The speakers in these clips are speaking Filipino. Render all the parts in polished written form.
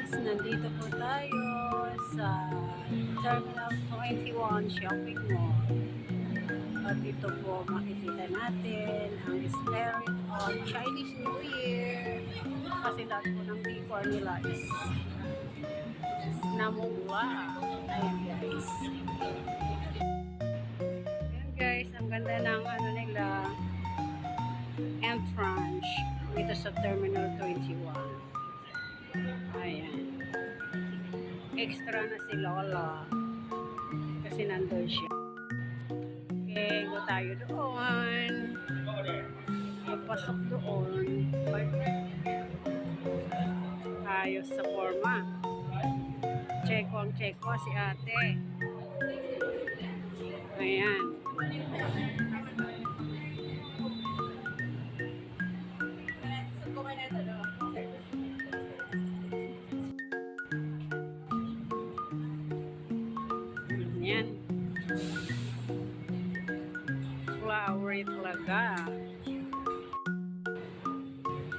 Nandito po tayo sa Terminal 21 Shopping Mall. At ito po makikita natin ang spirit of Chinese New Year. Kasi lahat po ng decor nila is namumula. Ayan guys. Ayan guys, ang ganda ng ano nila entrance dito sa Terminal 21. Ayan. Extra na si Lola kasi nandun siya. Okay, go tayo doon. Papasok doon. Ayos sa forma. Check-on si ate. Ayan. Ayan. Flowery talaga.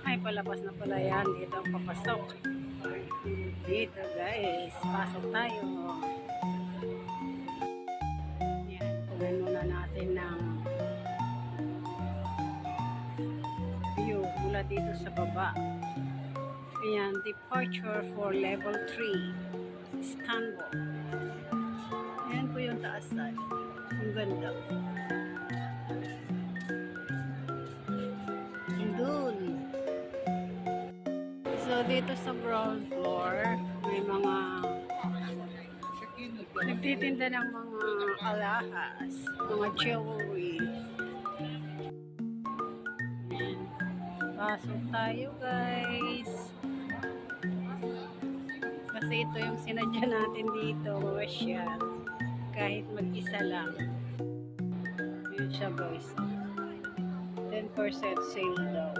Ay, palabas na pala yan. Dito ang papasok. Dito guys. Pasok tayo. Yan. Kunan muna natin ng view mula dito sa baba. Ayan. Departure for level 3. Istanbul. Ayan po yung taasan. Ang ganda. Doon. So, dito sa ground floor, may mga nagtitinda ng mga alahas, mga jewelry. Ayan. Pasok tayo, guys. Kasi ito yung sinadya natin dito, masyal. Kahit mag-isa lang. Ayan siya, guys. 10% sale daw.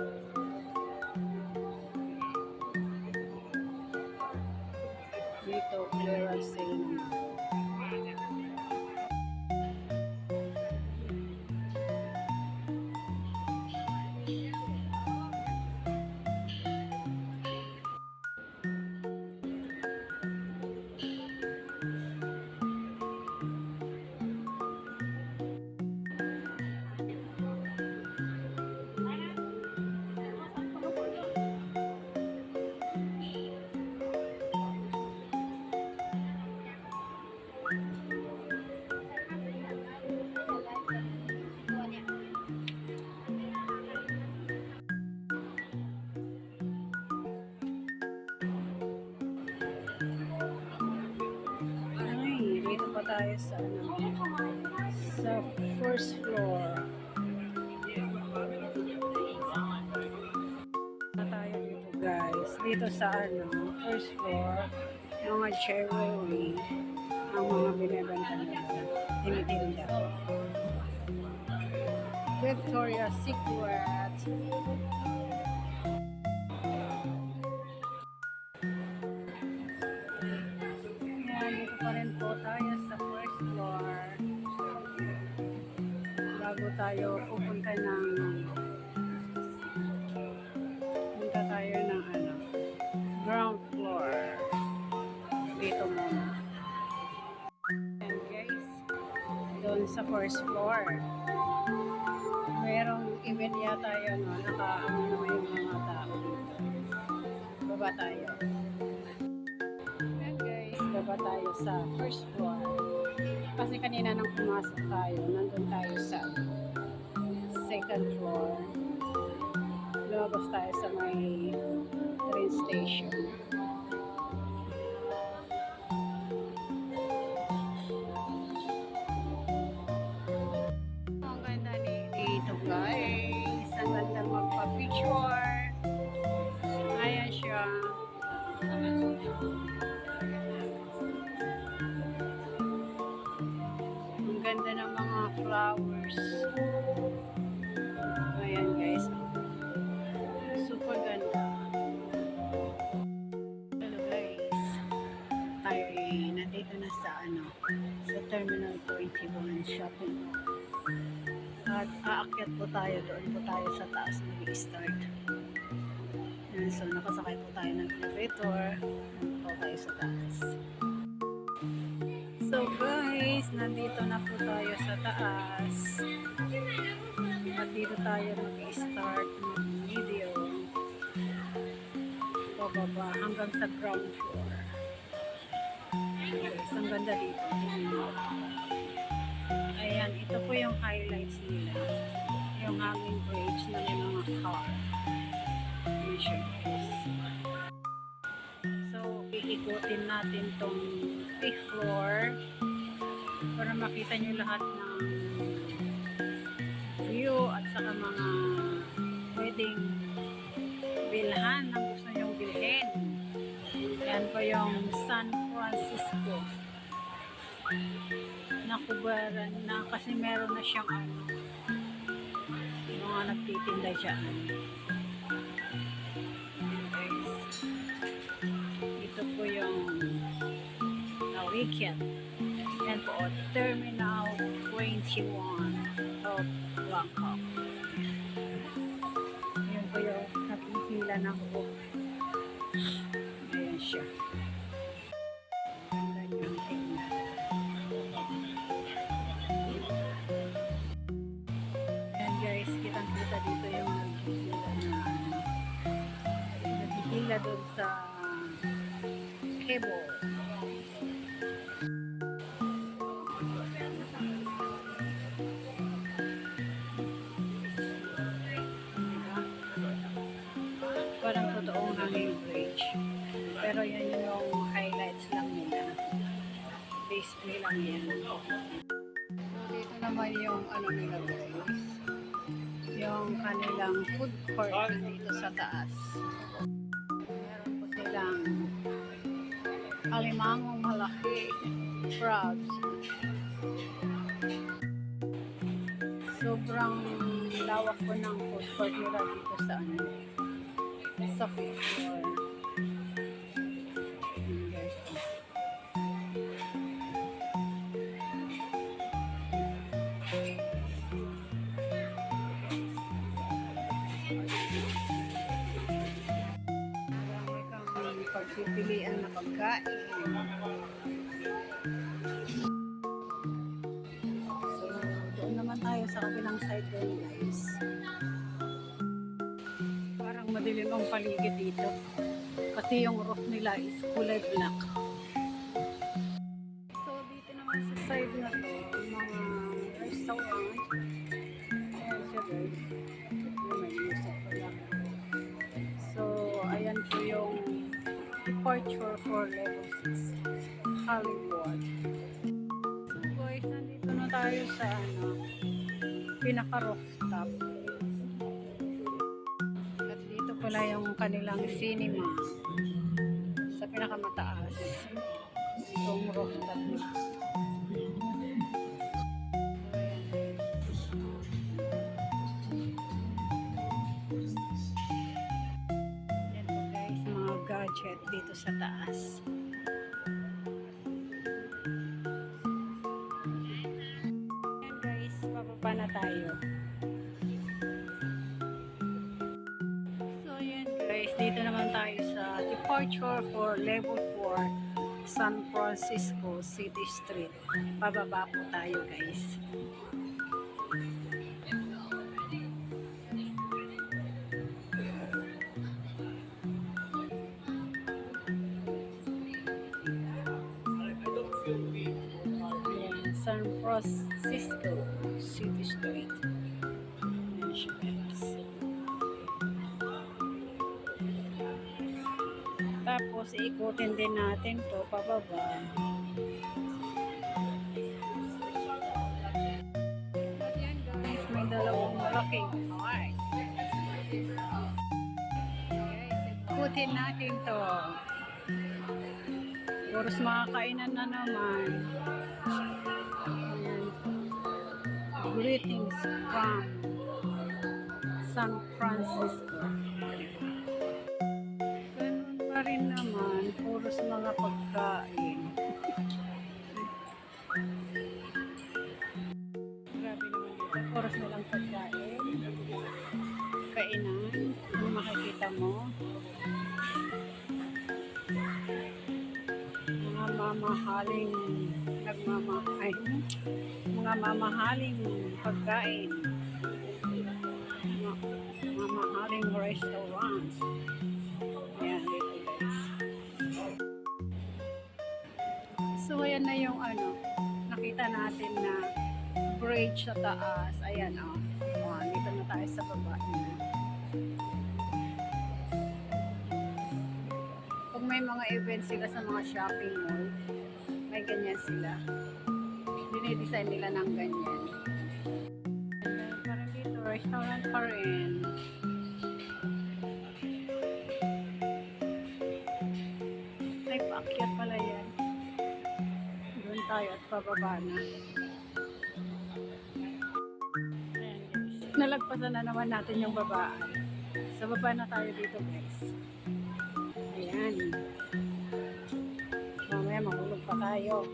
Dito, clearance sale naman. Dito pa tayo sa sa first floor. Tayo dito guys. Dito sa first floor, mga jewelry ang mga binibenta nila. Tinitinda. Victoria's Secret. Dito pa rin po tayo sa first floor bago tayo pupunta ng ground floor dito muna. And guys, doon sa first floor merong event yata yun, naka naman yung mga tao dito. Baba tayo. Baba tayo sa first floor. Kasi kanina nang pumasok tayo, nandun tayo sa second floor. Lumabas tayo sa may train station. Ang ganda dito guys. Ang ganda magpa-picture. Ayan siya. Ang ganda ng mga flowers. Ayan guys. Super ganda. Hello guys. Tayo nandito na sa sa Terminal 21 Shopping Mall. At aakyat po tayo. Doon po tayo sa taas mag-start. Ayan, so nakasakay po tayo ng elevator. Nandito tayo sa taas. So guys, nandito na po tayo sa taas. At dito tayo mag-start ng video. Bababa hanggang sa ground floor. Guys, ang ganda dito. Ayan, ito po yung highlights nila. Yung hanging bridge na may mga car. So, iikutin natin tong floor para makita nyo lahat ng view at saka mga pwedeng bilhan na gusto nyong bilhin. Yan po yung San Francisco. Nakubaran na kasi meron na siyang mga nagtitinda dyan. Ito po yung weekend. Yan po, Terminal 21 of Bangkok. Yan po yung nakikila ng book. Ayan siya. Ang ganyang tingnan. Ayan guys, kitang-kita dito yung nagkikila doon sa cable. Parang totoong hanging bridge. Pero yan yung highlights lang nila. Basically lang yan. So, dito naman yung nila guys. Yung kanilang food court dito sa taas. Meron po silang alimangong malaki, crabs. Sobrang lawak po ng food court nila dito sa food floor. Marami kang pagpipilian na pagkain. So, doon naman tayo sa kabilang side doon guys. Parang madilim ang paligid dito. Kasi yung roof nila is kulay black. So, dito naman sa side na to, mga restaurant. Ayan siya guys. May music pa lang. So, ayan po yung departure for level 6 Hollywood. So guys, nandito na tayo sa pinaka-rooftop. At dito pala yung kanilang cinema sa pinakamataas. Itong rooftop na. Yan po guys, mga gadget dito sa taas. Yan guys, bababa na tayo. So yan guys, dito naman tayo sa departure for level 4 San Francisco City Street. Pababa po tayo guys. San Francisco City Street. Ayan siya guys. Tapos ikutin din natin to pababa. Ayan guys, may dalawang malaking car. Ikutin natin to. Puros mga kainan na naman. Ayan. Greetings from San Francisco. Ganun pa rin naman, puros mga pagkain. Grabe naman dito, puros na lang pagkain. Kainan, kung makikita mo. mamahaling ay, mga mamahaling pagkain, mga mamahaling restaurants. Ayan, dito guys. So, ayan na yung nakita natin na bridge sa taas. Ayan, dito na tayo sa baba na. Pag may mga events sila sa mga shopping mall, may ganyan sila. Dinidesign nila ng ganyan. And then, parang dito, restaurant pa rin. Ay, paakyat pala yan. Doon tayo at pababa na. Ayan guys. Nalagpasan na naman natin yung babaan. Sa baba na tayo dito guys. Ayan. Mamaya mahulog pa tayo.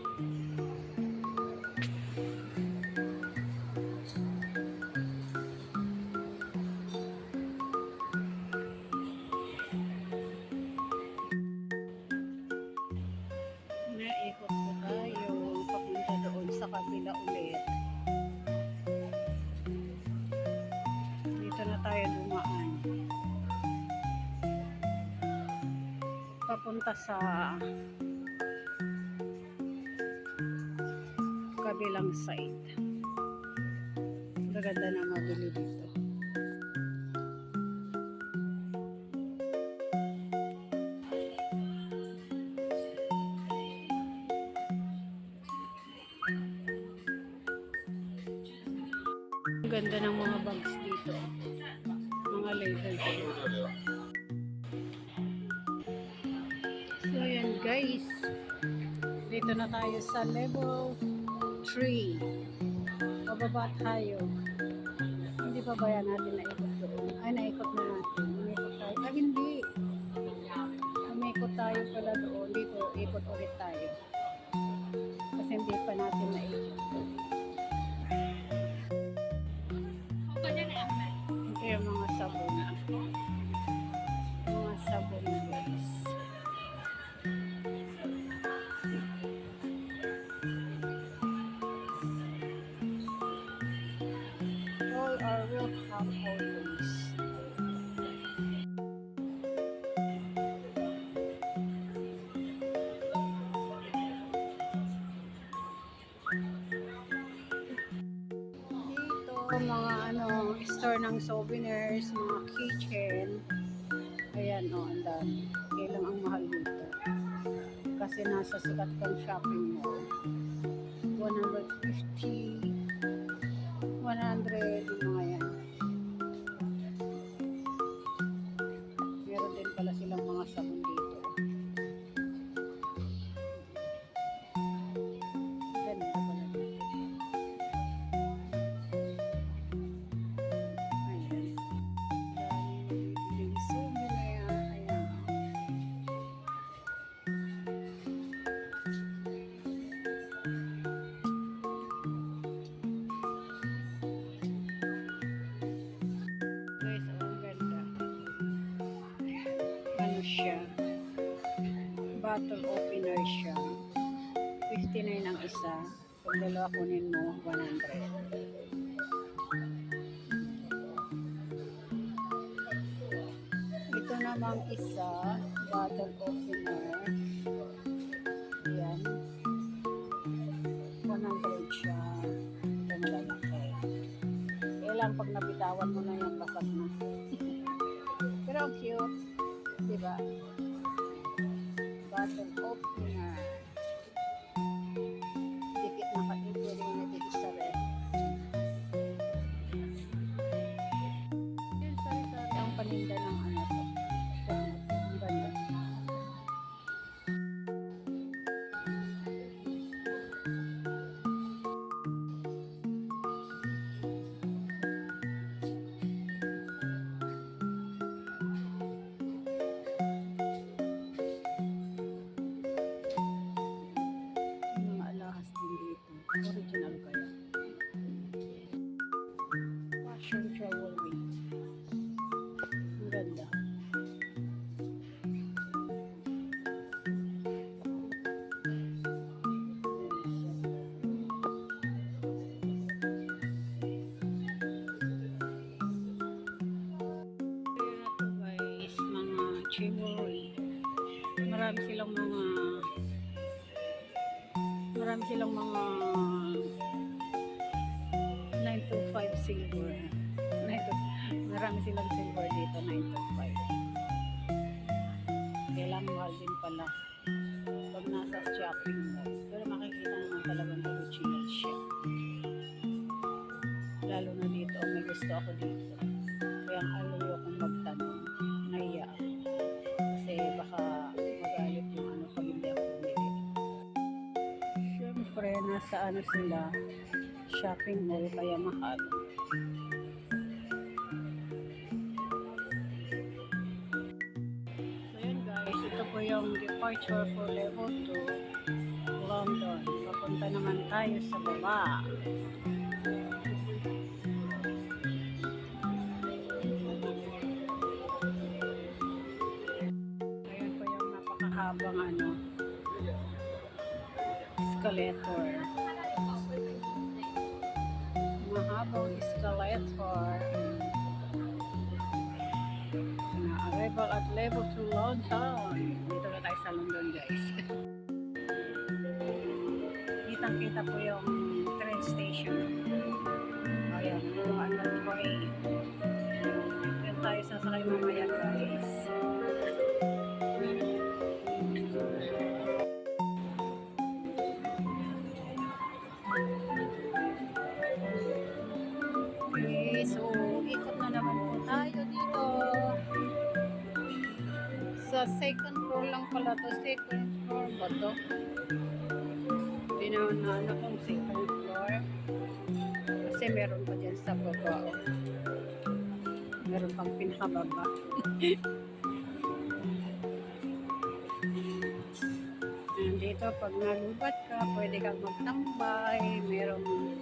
Naikot po tayo papunta doon sa kabila ulit. Dito na tayo dumaan. Papunta sa kabilang side. Maganda na mabili dito. Ang ganda ng mga bags dito. Mga labels. So yan guys. Dito na tayo sa level 3. Pababa tayo. Hindi pa ba yan natin naikot doon? Ay, naikot na natin. Umikot tayo. Ah, hindi. Umikot tayo pala doon. Dito, ikot ulit tayo. Kasi hindi pa natin naikot. Ito yung mga sabon. Mga sabon guys. All are welcome always. Mga store ng souvenirs, mga kitchen. Ayan ang dami. Kailang ang mahal dito. Kasi nasa sikat kang shopping mall. 150, 100, yung mga yan. Meron din pala silang mga sabon dito. Ganda pala dito. Siya. Bottle opener siya. 59 ang isa. Kung dalawa kunin mo, 100. Ito namang isa, bottle opener. Yan. 100 siya. Ito malalaki. Kailang pag nabitawan mo na yan, basag na. Pero ang cute. Diba? Bottle opener. Dikit na kasi pwede mo na dikit sa red. Yan, sari-sari ang paninda ng to. Ang ganda. Gucci Mall. Marami silang mga marami silang mga 925 silver. 9 to, marami silang silver dito, 925. Kaya lang mahal din pala pag nasa shopping mall. Pero makikita naman talagang original siya. Lalo na dito, may gusto ako dito. Kaya ang alayo kong magtanong, naiya ako. Kasi baka magalit yung ano pag hindi ako bumili. Siyempre, nasa ano sila, shopping mall, kaya mahal. So yun guys, ito po yung departure for level 2, London. Papunta naman tayo sa baba. Ayan po yung napakahabang ano, escalator. Mahabang escalator. Arrival at level 2 London. Dito na tayo sa London guys. Kitang-kita po yung train station. Ayan, yung ano train. Yan tayo sasakay mamaya guys. Okay, so ikot na naman po tayo dito. Sa second floor lang pala to. Second floor ba to? Hindi naman na ano kung second floor. Kasi meron pa dyan sa baba. Oh. Meron pang pinakababa. Dito pag nalubat ka, pwede kang magtambay. Merong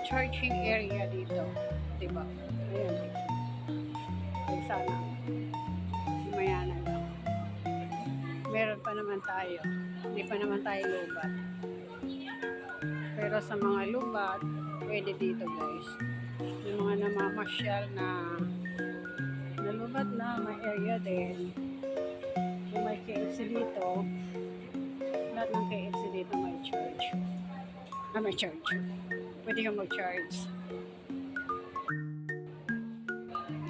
charging area dito. Diba? Ayan dito. Ay sana. Maya na lang. Meron pa naman tayo. Hindi pa naman tayo lubat. Pero sa mga lubat, pwede dito guys. Yung mga namamasyal na nalubat na, may area din. Kung may KFC dito, lahat ng KFC dito may charge. May charge. Pwede kang mag-charge.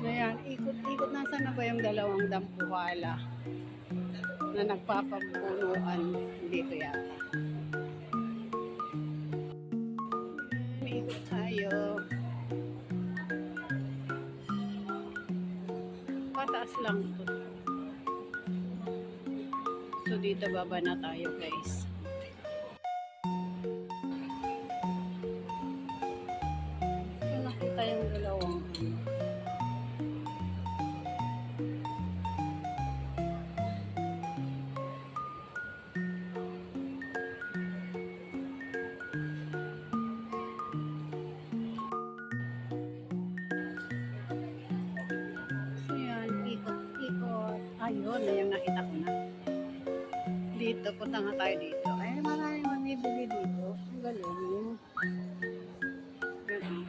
Ayan, ikot-ikot. Nasaan na ba yung dalawang dampuhala na nagpapapunuan dito yata? Ikot tayo. Pataas lang ito. So dito baba na tayo guys. So nakita yung dalawang ayun, yung nakita ko na. Dito, punta nga tayo dito. Ay, maraming mabibili dito. Ang galing. Ganun.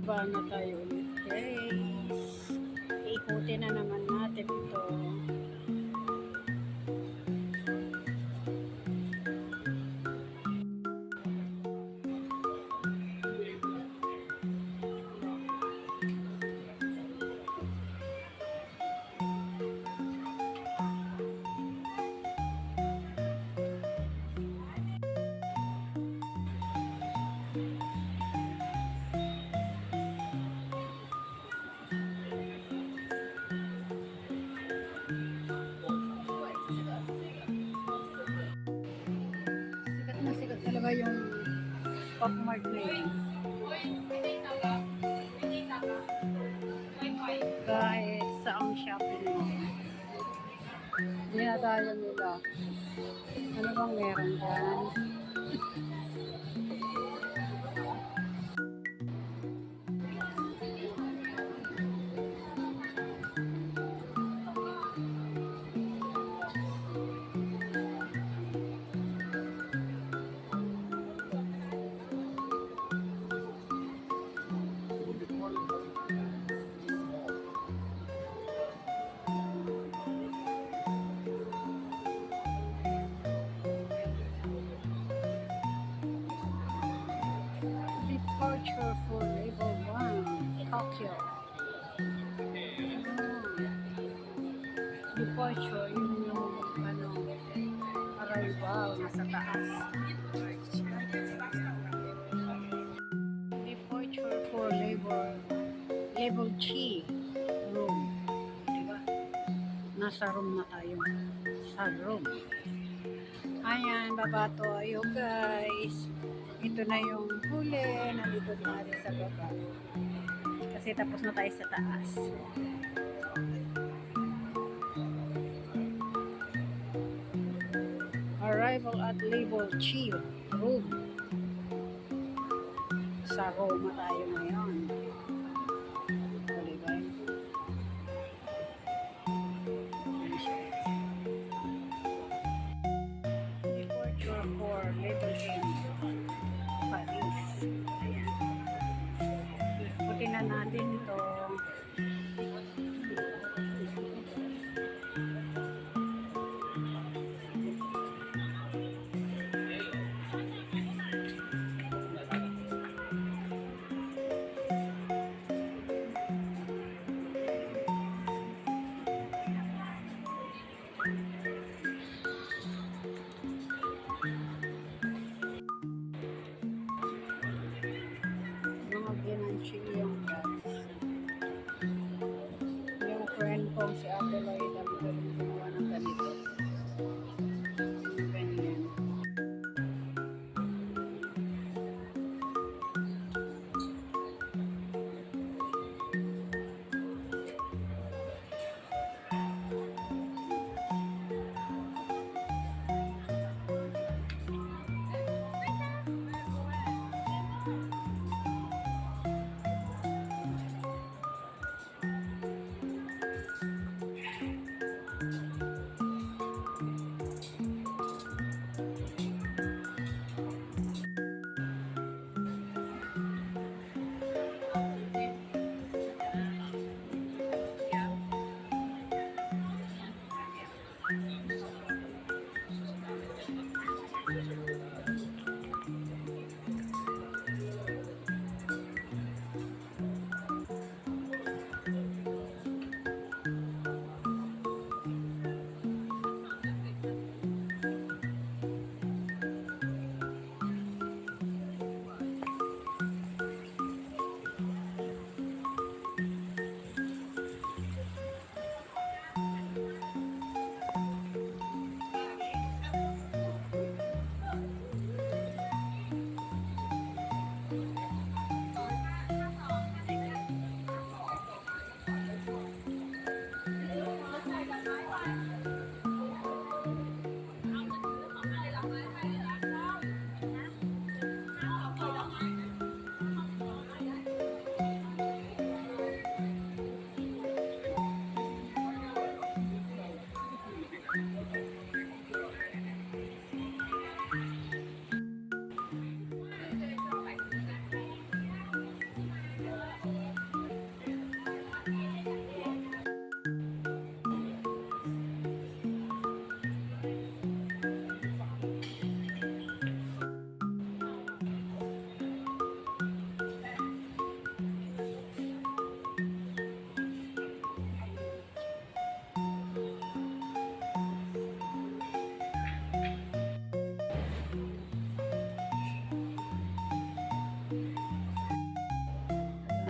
Baba na tayo ulit, guys. Iikutin na naman natin ito. Sikat talaga yung Pop Mart na yun. Kahit saang shopping mall. Dinadayo nila. Ano bang meron dyan? Departure for Level 1, Tokyo. Departure, yun yung ano, arrival, nasa taas. Departure for level G, room. Diba? Nasa room na tayo. Sa room. Ayan, baba tayo guys. Ito na yung huli. Nandito na rin sa baba. Kasi tapos na tayo sa taas. Arrival at level G, room. Sa Roma tayo ngayon. Diba? Departure for level N, Paris. Ayan. Ikutin na natin ito. Mga ginanchi yung guys. Yung friend ko si Ate Loida, magaling gumawa ng ganito. Ganyan.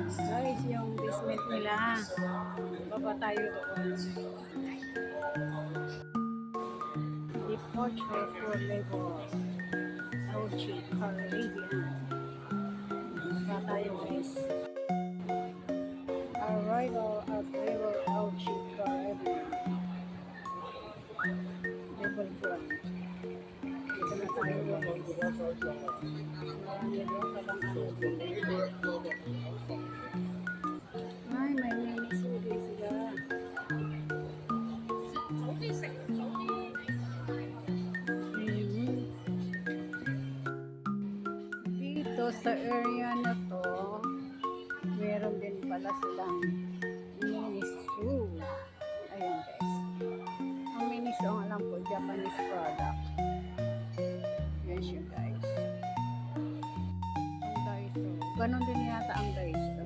Guys, yung basement nila. Baba tayo doon. Departure for Lagos. Auchi, Caribbean. Baba tayo guys. Arrival at River Auchi, Caribbean. Level ground. Dito na tayo guys. Marami doon palang ano dito. Ay, may mini-sudi sila. Mhm. Dito sa area na to, meron din pala silang mini-zoo. Ayan guys. Ang mini-zoo, ang alam ko, Japanese product. Yan siya guys. Ang Daiso. Ganon din yata ang Daiso.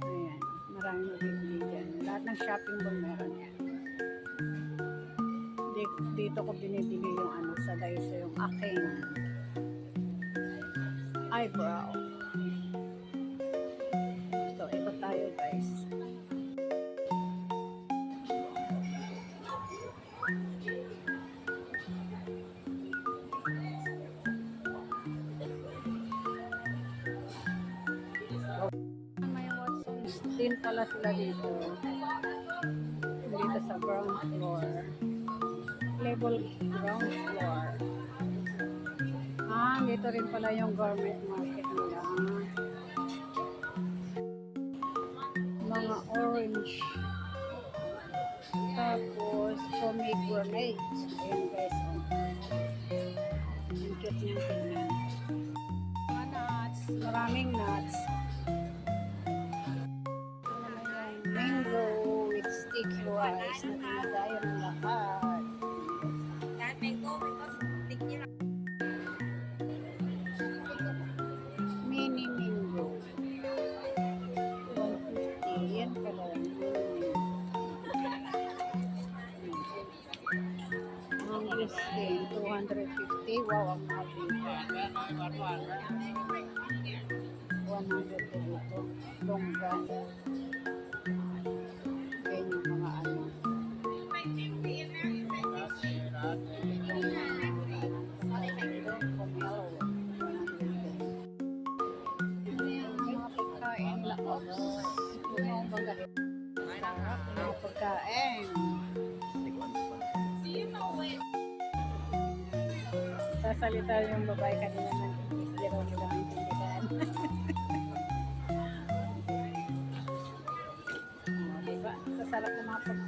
Ayan. Maraming mabibili dyan. Lahat ng shopping mall meron yan. Dito ko binibili yung ano sa Daiso, yung aking eyebrow. So, ikot tayo guys. May Watsons din pala sila dito. Dito sa ground floor. Level ground floor. Ah, dito rin pala yung garment market nila. Mga orange. Tapos, pomegranate. Ayan guys. Oh. Ang cute niyang tingnan. Mga nuts. Maraming nuts. Mango with sticky rice na tinadayo ng lahat. Mini mango. 150. Yan pala. Mango skin. 250. Wow, ang mahal dito. 100 dito. Longgan. Yan yung mga ano. Mga pagkain lang. Ito yung magalit. Sarap mga pagkain. Sasalita yung babae kanina ng English. Di raw nila maintindihan. Diba? Sa sarap ng mga pagkain.